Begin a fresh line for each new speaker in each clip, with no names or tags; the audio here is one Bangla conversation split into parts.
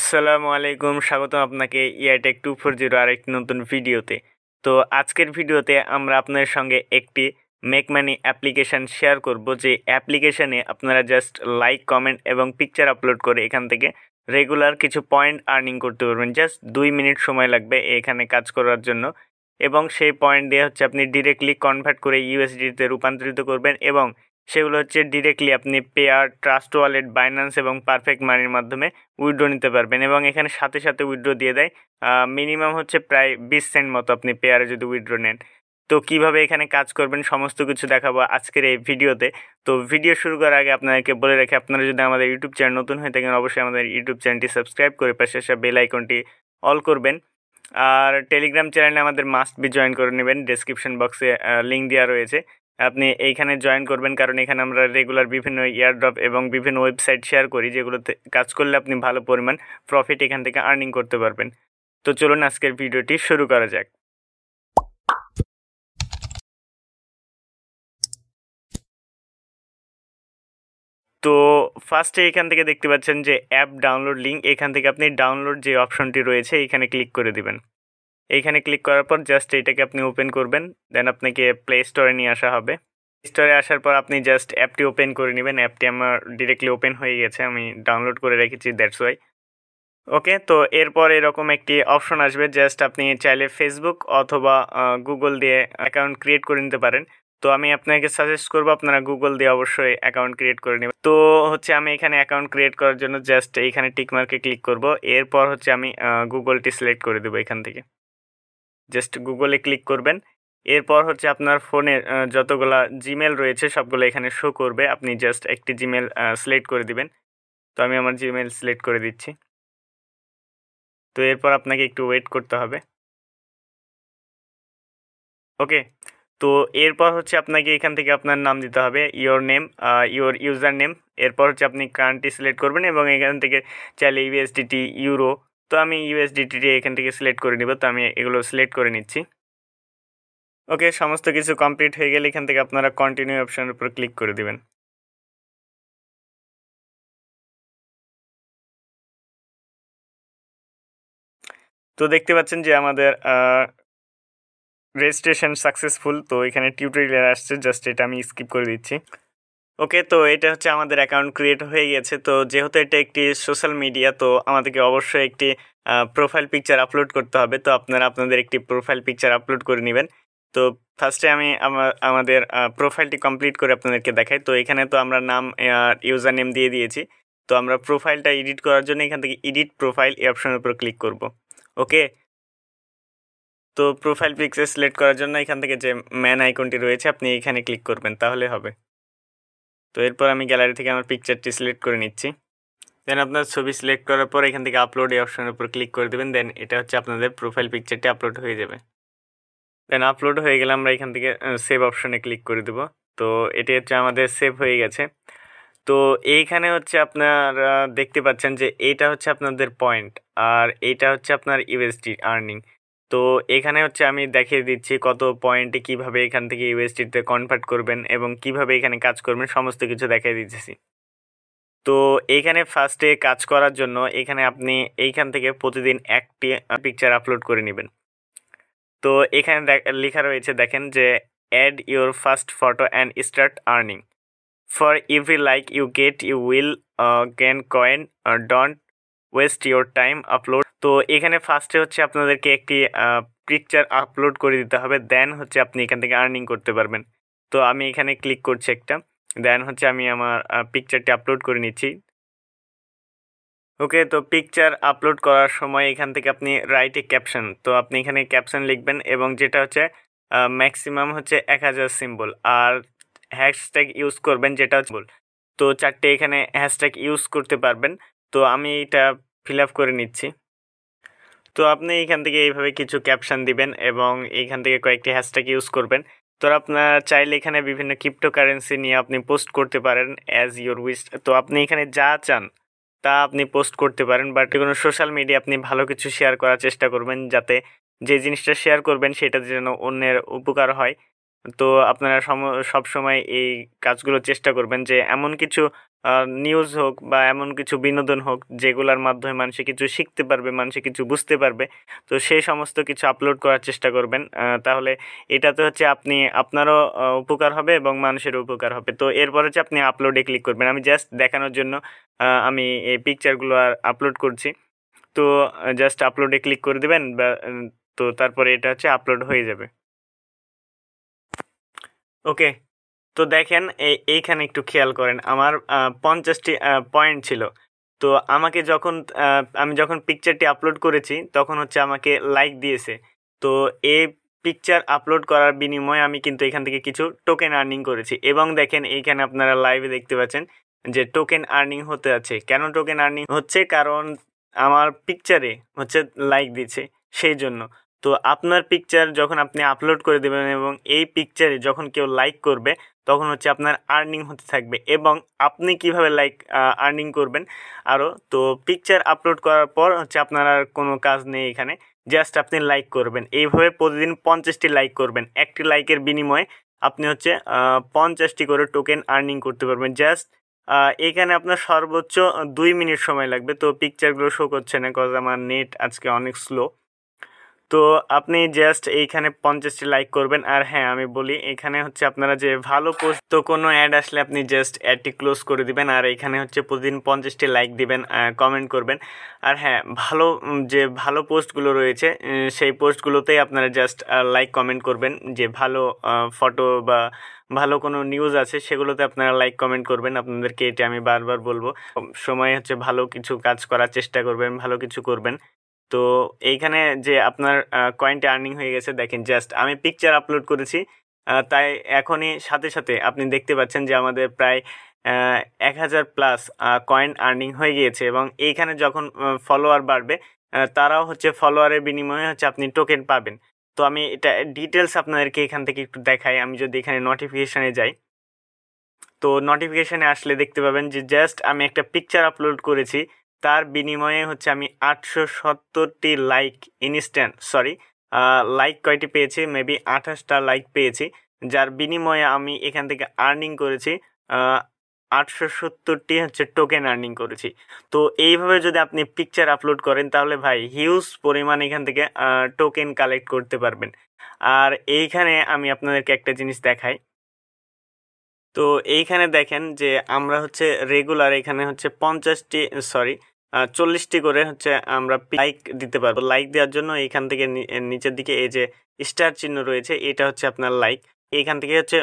আসসালামু আলাইকুম, স্বাগতম আপনাকে EI TecH240 আরেকটি নতুন ভিডিওতে। তো আজকের ভিডিওতে আমরা আপনাদের সঙ্গে একটি মেক মানি অ্যাপ্লিকেশন শেয়ার করব, যে অ্যাপ্লিকেশনে আপনারা জাস্ট লাইক, কমেন্ট এবং পিকচার আপলোড করে এখান থেকে রেগুলার কিছু পয়েন্ট আর্নিং করতে পারবেন। জাস্ট 2 মিনিট সময় লাগবে এখানে কাজ করার জন্য, এবং সেই পয়েন্ট দিয়ে হচ্ছে আপনি ডিরেক্টলি কনভার্ট করে ইউএসডিতে রূপান্তরিত করবেন, এবং সেগুলো হচ্ছে ডিরেক্টলি আপনি পেয়ার, ট্রাস্ট ওয়ালেট, বাইন্যান্স এবং পারফেক্ট মানির মাধ্যমে উইথড্র নিতে পারবেন, এবং এখানে সাথে সাথে উইথড্র দিয়ে দেয়। মিনিমাম হচ্ছে প্রায় 20 সেন্ট মতো আপনি পেয়ারে যদি উইথড্র নেন। তো কিভাবে এখানে কাজ করবেন সমস্ত কিছু দেখাবো আজকের এই ভিডিওতে। তো ভিডিও শুরু করার আগে আপনাদেরকে বলে রাখি, আপনারা যদি আমাদের ইউটিউব চ্যানেল নতুন হয়ে থাকেন অবশ্যই আমাদের ইউটিউব চ্যানেলটি সাবস্ক্রাইব করে পাশে আসা বেল আইকনটি অল করবেন। আর টেলিগ্রাম চ্যানেলে আমাদের মাস্ট বি জয়েন করে নেবেন, ডেসক্রিপশন বক্সে লিঙ্ক দেওয়া রয়েছে, আপনি এইখানে জয়েন করবেন, কারণ এখানে আমরা রেগুলার বিভিন্ন ইয়ারড্রপ এবং বিভিন্ন ওয়েবসাইট শেয়ার করি, যেগুলোতে কাজ করলে আপনি ভালো পরিমাণ প্রফিট এখান থেকে আর্নিং করতে পারবেন। তো চলুন আজকের ভিডিওটি শুরু করা যাক। তো ফার্স্টে এখান থেকে দেখতে পাচ্ছেন যে অ্যাপ ডাউনলোড লিঙ্ক, এখান থেকে আপনি ডাউনলোড যে অপশনটি রয়েছে এখানে ক্লিক করে দিবেন। এইখানে ক্লিক করার পর জাস্ট এটাকে আপনি ওপেন করবেন, দেন আপনাকে প্লে স্টোরে নিয়ে আসা হবে। স্টোরে আসার পর আপনি জাস্ট অ্যাপটি ওপেন করে নেবেন। অ্যাপটি আমার ডিরেক্টলি ওপেন হয়ে গেছে, আমি ডাউনলোড করে রেখেছি, দ্যাটস ওয়াই। ওকে, তো এরপর এরকম একটি অপশন আসবে, জাস্ট আপনি চাইলে ফেসবুক অথবা গুগল দিয়ে অ্যাকাউন্ট ক্রিয়েট করে নিতে পারেন। তো আমি আপনাকে সাজেস্ট করবো আপনারা গুগল দিয়ে অবশ্যই অ্যাকাউন্ট ক্রিয়েট করে নেবেন। তো হচ্ছে আমি এখানে অ্যাকাউন্ট ক্রিয়েট করার জন্য জাস্ট এইখানে টিকমার্কে ক্লিক করব, এরপর হচ্ছে আমি গুগলটি সিলেক্ট করে দেবো। এখান থেকে জাস্ট গুগলে ক্লিক করবেন, এরপর হচ্ছে আপনার ফোনের যতগুলা জিমেল রয়েছে সবগুলো এখানে শো করবে, আপনি জাস্ট একটি জিমেল সিলেক্ট করে দিবেন। তো আমি আমার জিমেল সিলেক্ট করে দিচ্ছি। তো এরপর আপনাকে একটু ওয়েট করতে হবে। ওকে, তো এরপর হচ্ছে আপনাকে এখান থেকে আপনার নাম দিতে হবে, your name, your user name. এরপর হচ্ছে আপনি কারেন্টটি সিলেক্ট করবেন, এবং এখান থেকে চাইলে ইউএসডিটি, ইউরো। তো আমি ইউএসডিটি এখান থেকে সিলেক্ট করে নিব, তো আমি এগুলো সিলেক্ট করে নিচ্ছি। ওকে, সমস্ত কিছু কমপ্লিট হয়ে গেলে এখান থেকে আপনারা কন্টিনিউ অপশনের উপর ক্লিক করে দিবেন। তো দেখতে পাচ্ছেন যে আমাদের রেজিস্ট্রেশন সাকসেসফুল। তো এখানে টিউটোরিয়াল আসছে, জাস্ট এটা আমি স্কিপ করে দিচ্ছি। ওকে, তো এটা হচ্ছে আমাদের অ্যাকাউন্ট ক্রিয়েট হয়ে গেছে। তো যেহেতু এটা একটি সোশ্যাল মিডিয়া, তো আমাদেরকে অবশ্যই একটি প্রোফাইল পিকচার আপলোড করতে হবে। তো আপনারা আপনাদের একটি প্রোফাইল পিকচার আপলোড করে নেবেন। তো ফার্স্টে আমি আমাদের প্রোফাইলটি কমপ্লিট করে আপনাদেরকে দেখাই। তো এখানে তো আমরা নাম, ইউজার নেম দিয়ে দিয়েছি। তো আমরা প্রোফাইলটা এডিট করার জন্য এখান থেকে এডিট প্রোফাইল এই অপশনের উপর ক্লিক করব। ওকে, তো প্রোফাইল পিকচার সিলেক্ট করার জন্য এখান থেকে যে ম্যান আইকনটি রয়েছে আপনি এখানে ক্লিক করবেন, তাহলে হবে। তো এরপর আমি গ্যালারি থেকে আমার পিকচারটি সিলেক্ট করে নিচ্ছি। দেন আপনার ছবি সিলেক্ট করার পর এখান থেকে আপলোড এই অপশনের উপর ক্লিক করে দেবেন। দেন এটা হচ্ছে আপনাদের প্রোফাইল পিকচারটি আপলোড হয়ে যাবে। দেন আপলোড হয়ে গেলে আমরা এখান থেকে সেভ অপশনে ক্লিক করে দেব। তো এটি হচ্ছে আমাদের সেভ হয়ে গেছে। তো এইখানে হচ্ছে আপনারা দেখতে পাচ্ছেন যে এইটা হচ্ছে আপনাদের পয়েন্ট, আর এইটা হচ্ছে আপনার ইউএসডি আর্নিং। তো এখানে হচ্ছে আমি দেখিয়ে দিচ্ছি কত পয়েন্টে কিভাবে এখান থেকে ইউএসডিতে কনভার্ট করবেন এবং কিভাবে এখানে কাজ করবেন সমস্ত কিছু দেখিয়ে দিচ্ছি। তো এইখানে ফার্স্টে কাজ করার জন্য এখানে আপনি এইখান থেকে প্রতিদিন একটি পিকচার আপলোড করে নেবেন। তো এখানে লেখা রয়েছে, দেখেন যে add your first photo and start earning. For every like you get you will gain coin, don't waste your time upload. তো এখানে ফার্স্টে হচ্ছে আপনাদেরকে একটি পিকচার আপলোড করে দিতে হবে, দেন হচ্ছে আপনি এখান থেকে আর্নিং করতে পারবেন। তো আমি এখানে ক্লিক করছি একটা, দেন হচ্ছে আমি আমার পিকচারটি আপলোড করে নিচ্ছি। ওকে, তো পিকচার আপলোড করার সময় এখান থেকে আপনি রাইট এ ক্যাপশন, তো আপনি এখানে ক্যাপশন লিখবেন, এবং যেটা হচ্ছে ম্যাক্সিমাম হচ্ছে 1000 সিম্বল, আর হ্যাশট্যাগ ইউজ করবেন যেটা হচ্ছে তো 4টে এখানে হ্যাশট্যাগ ইউজ করতে পারবেন। তো আমি এটা ফিল আপ করে নিচ্ছি। তো আপনি এখান থেকে এইভাবে কিছু ক্যাপশন দিবেন এবং এইখান থেকে কয়েকটি হ্যাশট্যাগ ইউজ করবেন। তো আপনার চাইলে এখানে বিভিন্ন ক্রিপ্টোকারেন্সি নিয়ে আপনি পোস্ট করতে পারেন অ্যাজ ইউর উইশ। তো আপনি এখানে যা চান তা আপনি পোস্ট করতে পারেন, বাট কোনো সোশ্যাল মিডিয়া আপনি ভালো কিছু শেয়ার করার চেষ্টা করবেন, যাতে যে জিনিসটা শেয়ার করবেন সেটা যেন অন্যের উপকার হয়। তো আপনারা সবসময় এই কাজগুলো চেষ্টা করবেন যে এমন কিছু নিউজ হোক বা এমন কিছু বিনোদন হোক যেগুলোর মাধ্যমে মানুষে কিছু শিখতে পারবে, মানুষে কিছু বুঝতে পারবে। তো সেই সমস্ত কিছু আপলোড করার চেষ্টা করবেন। তাহলে এটাতে হচ্ছে আপনারও উপকার হবে এবং মানুষেরও উপকার হবে। তো এরপর হচ্ছে আপনি আপলোডে ক্লিক করবেন। আমি জাস্ট দেখানোর জন্য আমি এই পিকচারগুলো আর আপলোড করছি। তো জাস্ট আপলোডে ক্লিক করে দিবেন বা তো তারপরে এটা হচ্ছে আপলোড হয়ে যাবে। ওকে, তো দেখেন এইখানে একটু খেয়াল করেন, আমার 50টি পয়েন্ট ছিল। তো আমাকে আমি যখন পিকচারটি আপলোড করেছি তখন হচ্ছে আমাকে লাইক দিয়েছে। তো এই পিকচার আপলোড করার বিনিময়ে আমি কিন্তু এখান থেকে কিছু টোকেন আর্নিং করেছি এবং দেখেন এইখানে আপনারা লাইভে দেখতে পাচ্ছেন যে টোকেন আর্নিং হতে আছে। কেন টোকেন আর্নিং হচ্ছে? কারণ আমার পিকচারে হচ্ছে লাইক দিচ্ছে সেই জন্য। তো আপনার পিকচার যখন আপনি আপলোড করে দেবেন এবং এই পিকচারে যখন কেউ লাইক করবে তখন হচ্ছে আপনার আর্নিং হতে থাকবে। এবং আপনি কিভাবে লাইক আর্নিং করবেন আরও, তো পিকচার আপলোড করার পর হচ্ছে আপনার আর কোনো কাজ নেই এখানে, জাস্ট আপনি লাইক করবেন। এইভাবে প্রতিদিন 50টি লাইক করবেন। একটি লাইকের বিনিময়ে আপনি হচ্ছে 50টি করে টোকেন আর্নিং করতে পারবেন। জাস্ট এখানে আপনার সর্বোচ্চ 2 মিনিট সময় লাগবে। তো পিকচারগুলো শো করছে না কজ আমার নেট আজকে অনেক স্লো। তো আপনি জাস্ট এইখানে 50টি লাইক করবেন। আর হ্যাঁ, আমি বলি এখানে হচ্ছে আপনারা যে ভালো পোস্ট, তো কোনো অ্যাড আসলে আপনি জাস্ট অ্যাডটি ক্লোজ করে দিবেন। আর এখানে হচ্ছে প্রতিদিন 50টি লাইক দিবেন, কমেন্ট করবেন। আর হ্যাঁ, যে ভালো পোস্টগুলো রয়েছে সেই পোস্টগুলোতেই আপনারা জাস্ট লাইক কমেন্ট করবেন। যে ভালো ফটো বা ভালো কোনো নিউজ আছে সেগুলোতে আপনারা লাইক কমেন্ট করবেন। আপনাদেরকে এটা আমি বারবার বলবো, সময় হচ্ছে ভালো কিছু কাজ করার চেষ্টা করবেন, ভালো কিছু করবেন। তো এইখানে যে আপনার কয়েনটা আর্নিং হয়ে গেছে দেখেন, জাস্ট আমি পিকচার আপলোড করেছি, তাই এখনই সাথে সাথে আপনি দেখতে পাচ্ছেন যে আমাদের প্রায় 1000+ কয়েন আর্নিং হয়ে গিয়েছে। এবং এইখানে যখন ফলোয়ার বাড়বে তারাও হচ্ছে ফলোয়ারের বিনিময়ে হচ্ছে আপনি টোকেন পাবেন। তো আমি এটা ডিটেলস আপনাদেরকে এখান থেকে একটু দেখাই। আমি যদি এখানে নোটিফিকেশানে যাই, তো নোটিফিকেশানে আসলে দেখতে পাবেন যে জাস্ট আমি একটা পিকচার আপলোড করেছি, তার বিনিময়ে হচ্ছে আমি 870টি লাইক লাইক কয়টি পেয়েছি, মেবি 28টা লাইক পেয়েছি, যার বিনিময়ে আমি এখান থেকে আর্নিং করেছি 870টি হচ্ছে টোকেন আর্নিং করেছি। তো এইভাবে যদি আপনি পিকচার আপলোড করেন তাহলে ভাই হিউজ পরিমাণ এখান থেকে টোকেন কালেক্ট করতে পারবেন। আর এইখানে আমি আপনাদেরকে একটা জিনিস দেখাই। তো এইখানে দেখেন যে আমরা হচ্ছে রেগুলার এখানে হচ্ছে 40টি করে হচ্ছে আমরা লাইক দিতে পারবো। লাইক দেওয়ার জন্য এইখান থেকে নিচের দিকে এই যে স্টার চিহ্ন রয়েছে, এটা হচ্ছে আপনার লাইক। এইখান থেকে হচ্ছে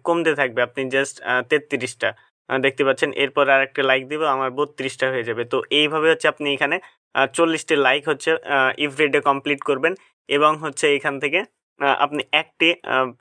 কমতে থাকবে। আপনি জাস্ট 33টা দেখতে পাচ্ছেন, এরপর আর একটা লাইক দিব, আমার 32টা হয়ে যাবে। তো এইভাবে হচ্ছে আপনি এখানে 40টি লাইক হচ্ছে এভরিডে কমপ্লিট করবেন এবং হচ্ছে এখান থেকে আপনি একটি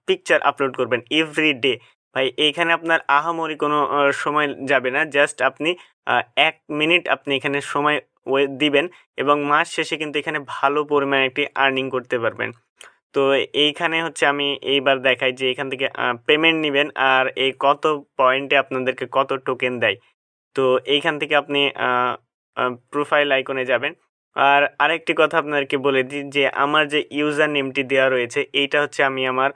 পিকচার আপলোড করবেন এভরিডে। ভাই এইখানে আপনার আহামরি কোনো সময় যাবে না, জাস্ট আপনি 1 মিনিট আপনি এখানে সময় দিবেন এবং মাস শেষে কিন্তু এখানে ভালো পরিমাণে একটি আর্নিং করতে পারবেন। তো এইখানে হচ্ছে আমি এইবার দেখাই যে এখান থেকে পেমেন্ট নেবেন আর এই কত পয়েন্টে আপনাদেরকে কত টোকেন দেয়। তো এইখান থেকে আপনি প্রোফাইল আইকনে যাবেন। আর আরেকটি কথা আপনাদেরকে বলে দিই যে আমার যে ইউজার নেমটি দেওয়া রয়েছে এইটা হচ্ছে আমি আমার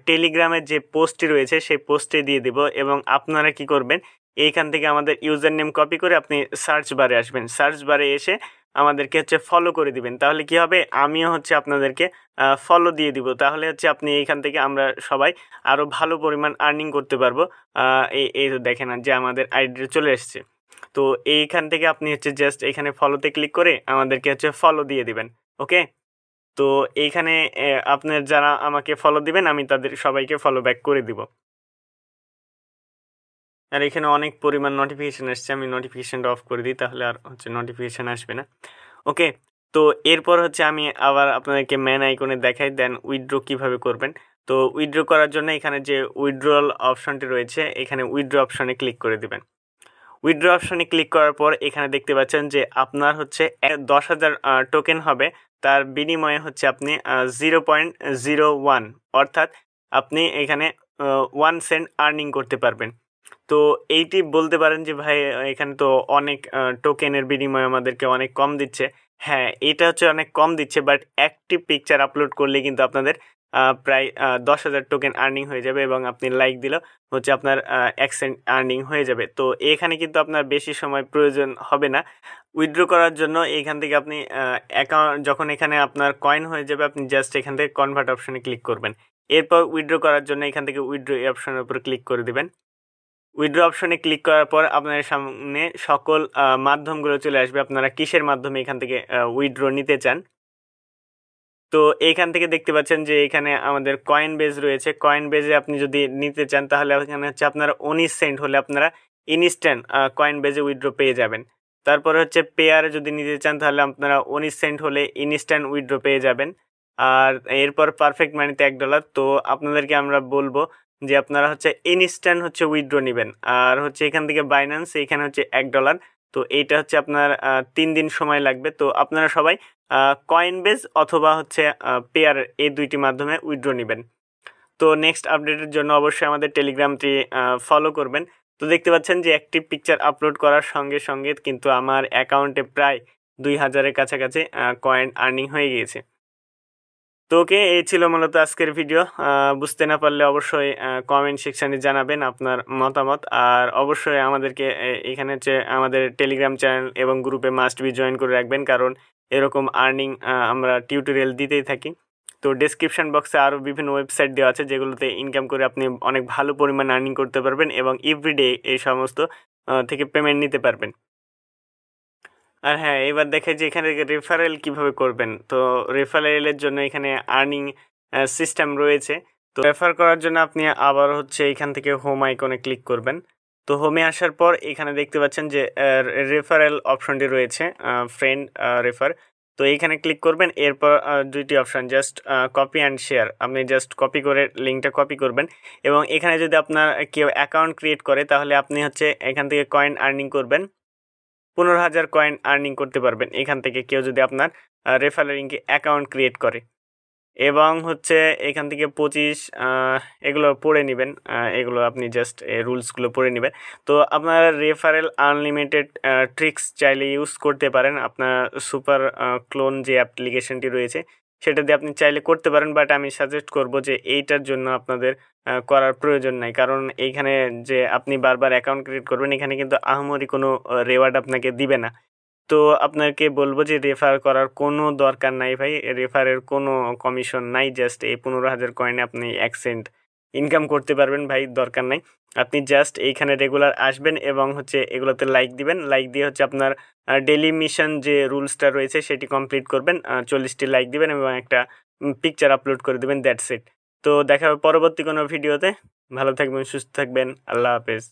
টেলিগ্রামের যে পোস্টটি রয়েছে সেই পোস্টে দিয়ে দিব। এবং আপনারা কি করবেন, এইখান থেকে আমাদের ইউজার নেম কপি করে আপনি সার্চ বারে আসবেন, সার্চ বারে এসে আমাদেরকে হচ্ছে ফলো করে দিবেন। তাহলে কি হবে, আমিও হচ্ছে আপনাদেরকে ফলো দিয়ে দিব। তাহলে হচ্ছে আপনি এইখান থেকে আমরা সবাই আরও ভালো পরিমাণ আর্নিং করতে পারবো। এই তো দেখেন যে আমাদের আইডি চলে এসছে। তো এইখান থেকে আপনি হচ্ছে জাস্ট এখানে ফলোতে ক্লিক করে আমাদেরকে হচ্ছে ফলো দিয়ে দিবেন। ওকে, তো এইখানে আপনার যারা আমাকে ফলো দিবেন আমি তাদের সবাইকে ফলো ব্যাক করে দিব। আর এখানে অনেক পরিমাণ নোটিফিকেশান আসছে, আমি নোটিফিকেশানটা অফ করে দিই, তাহলে আর হচ্ছে নোটিফিকেশান আসবে না। ওকে, তো এরপর হচ্ছে আমি আবার আপনাদেরকে ম্যান আইকনে দেখাই দেন উইথড্র কিভাবে করবেন। তো উইথড্র করার জন্য এখানে যে উইথড্রল অপশনটি রয়েছে এখানে উইথড্র অপশনে ক্লিক করে দিবেন। উইথড্র অপশনে ক্লিক করার পর এখানে দেখতে পাচ্ছেন যে আপনার হচ্ছে 10,000 টোকেন হবে, তার বিনিময়ে হচ্ছে আপনি 0.01 অর্থাৎ আপনি এখানে 1 সেন্ট আর্নিং করতে পারবেন। তো এইটি বলতে পারেন যে ভাই এখানে তো অনেক টোকেনের বিনিময়ে আমাদেরকে অনেক কম দিচ্ছে। হ্যাঁ, এটা হচ্ছে অনেক কম দিচ্ছে, বাট একটি পিকচার আপলোড করলে কিন্তু আপনাদের প্রায় 10,000 টোকেন আর্নিং হয়ে যাবে এবং আপনি লাইক দিলেও হচ্ছে আপনার 1 সেন্ট আর্নিং হয়ে যাবে। তো এখানে কিন্তু আপনার বেশি সময় প্রয়োজন হবে না উইথড্র করার জন্য। এখান থেকে আপনি অ্যাকাউন্ট যখন এখানে আপনার কয়েন হয়ে যাবে আপনি জাস্ট এখান থেকে কনভার্ট অপশনে ক্লিক করবেন। এরপর উইথড্র করার জন্য এখান থেকে উইথড্র এই অপশনের উপর ক্লিক করে দিবেন। উইথড্র অপশনে ক্লিক করার পর আপনার সামনে সকল মাধ্যমগুলো চলে আসবে, আপনারা কিসের মাধ্যমে এখান থেকে উইথড্র নিতে চান। তো এইখান থেকে দেখতে পাচ্ছেন যে এখানে আমাদের কয়েন বেজ রয়েছে। কয়েন বেজে আপনি যদি নিতে চান তাহলে এখানে হচ্ছে আপনারা 19 সেন্ট হলে আপনারা ইনস্ট্যান্ট কয়েন বেজে উইথড্র পেয়ে যাবেন। তারপরে হচ্ছে পেয়ারে যদি নিতে চান তাহলে আপনারা 19 সেন্ট হলে ইনস্ট্যান্ট উইথড্র পেয়ে যাবেন। আর এরপর পারফেক্ট মানিতে $1। তো আপনাদেরকে আমরা বলবো যে আপনারা হচ্ছে ইনস্ট্যান্ট হচ্ছে উইথড্র নেবেন। আর হচ্ছে এখান থেকে বাইন্যান্স এখানে হচ্ছে $1। তো এইটা হচ্ছে আপনার 3 দিন সময় লাগবে। তো আপনারা সবাই কয়েনবেজ অথবা হচ্ছে পেয়ার এই দুইটি মাধ্যমে উইথড্র নেবেন। তো নেক্সট আপডেটের জন্য অবশ্যই আমাদের টেলিগ্রামটি ফলো করবেন। তো দেখতে পাচ্ছেন যে একটি পিকচার আপলোড করার সঙ্গে সঙ্গে কিন্তু আমার অ্যাকাউন্টে প্রায় 2000-এর কাছাকাছি কয়েন আর্নিং হয়ে গিয়েছে। তো ওকে, এই ছিল মূলত আজকের ভিডিও। বুঝতে না পারলে অবশ্যই কমেন্ট সেকশানে জানাবেন আপনার মতামত। আর অবশ্যই আমাদেরকে এখানে হচ্ছে আমাদের টেলিগ্রাম চ্যানেল এবং গ্রুপে মাস্ট বি জয়েন করে রাখবেন, কারণ এরকম আর্নিং আমরা টিউটোরিয়াল দিতেই থাকি। তো ডেসক্রিপশন বক্সে আরও বিভিন্ন ওয়েবসাইট দেওয়া আছে যেগুলোতে ইনকাম করে আপনি অনেক ভালো পরিমাণ আর্নিং করতে পারবেন এবং এভরিডে এই সমস্ত থেকে পেমেন্ট নিতে পারবেন। আর হ্যাঁ, এবার দেখে যে এখানে রেফারেল কিভাবে করবেন। তো রেফারেলের জন্য এখানে আর্নিং সিস্টেম রয়েছে। তো রেফার করার জন্য আপনি আবার হচ্ছে এখান থেকে হোম আইকনে ক্লিক করবেন। তো হোমে আসার পর এখানে দেখতে পাচ্ছেন যে রেফারেল অপশনটি রয়েছে, ফ্রেন্ড রেফার। তো এইখানে ক্লিক করবেন। এরপর দুইটি option, just copy and share. আপনি জাস্ট কপি করে লিঙ্কটা কপি করবেন এবং এখানে যদি আপনার কেউ অ্যাকাউন্ট ক্রিয়েট করে তাহলে আপনি হচ্ছে এখান থেকে কয়েন আর্নিং করবেন। 15,000 কয়েন আর্নিং করতে পারবেন এখান থেকে কেউ যদি আপনার রেফারেল লিঙ্কে অ্যাকাউন্ট ক্রিয়েট করে। এবং হচ্ছে এখান থেকে 25 এগুলো পড়ে নেবেন, এগুলো আপনি জাস্ট রুলসগুলো পড়ে নেবেন। তো আপনার রেফারেল আনলিমিটেড ট্রিক্স চাইলে ইউজ করতে পারেন। আপনার সুপার ক্লোন যে অ্যাপ্লিকেশনটি রয়েছে সেটা দিয়ে আপনি চাইলে করতে পারেন, বাট আমি সাজেস্ট করব যে এইটার জন্য আপনাদের করার প্রয়োজন নাই, কারণ এইখানে যে আপনি বারবার অ্যাকাউন্ট ক্রিয়েট করবেন এখানে কিন্তু আহামরি কোনো রেওয়ার্ড আপনাকে দিবে না। তো আপনাকে বলবো যে রেফার করার কোনো দরকার নাই ভাই, রেফারের কোনো কমিশন নাই। জাস্ট এই 15,000 কয়েনে আপনি 1 সেন্ট ইনকাম করতে পারবেন ভাই, দরকার নাই। আপনি জাস্ট এইখানে রেগুলার আসবেন এবং হচ্ছে এগুলোতে লাইক দিবেন। লাইক দিয়ে হচ্ছে আপনার ডেলি মিশন যে রুলসটা রয়েছে সেটি কমপ্লিট করবেন, 40টি লাইক দিবেন এবং একটা পিকচার আপলোড করে দেবেন, দ্যাটস ইট। তো দেখা হবে পরবর্তী কোনো ভিডিওতে। ভালো থাকবেন, সুস্থ থাকবেন, আল্লাহ হাফেজ।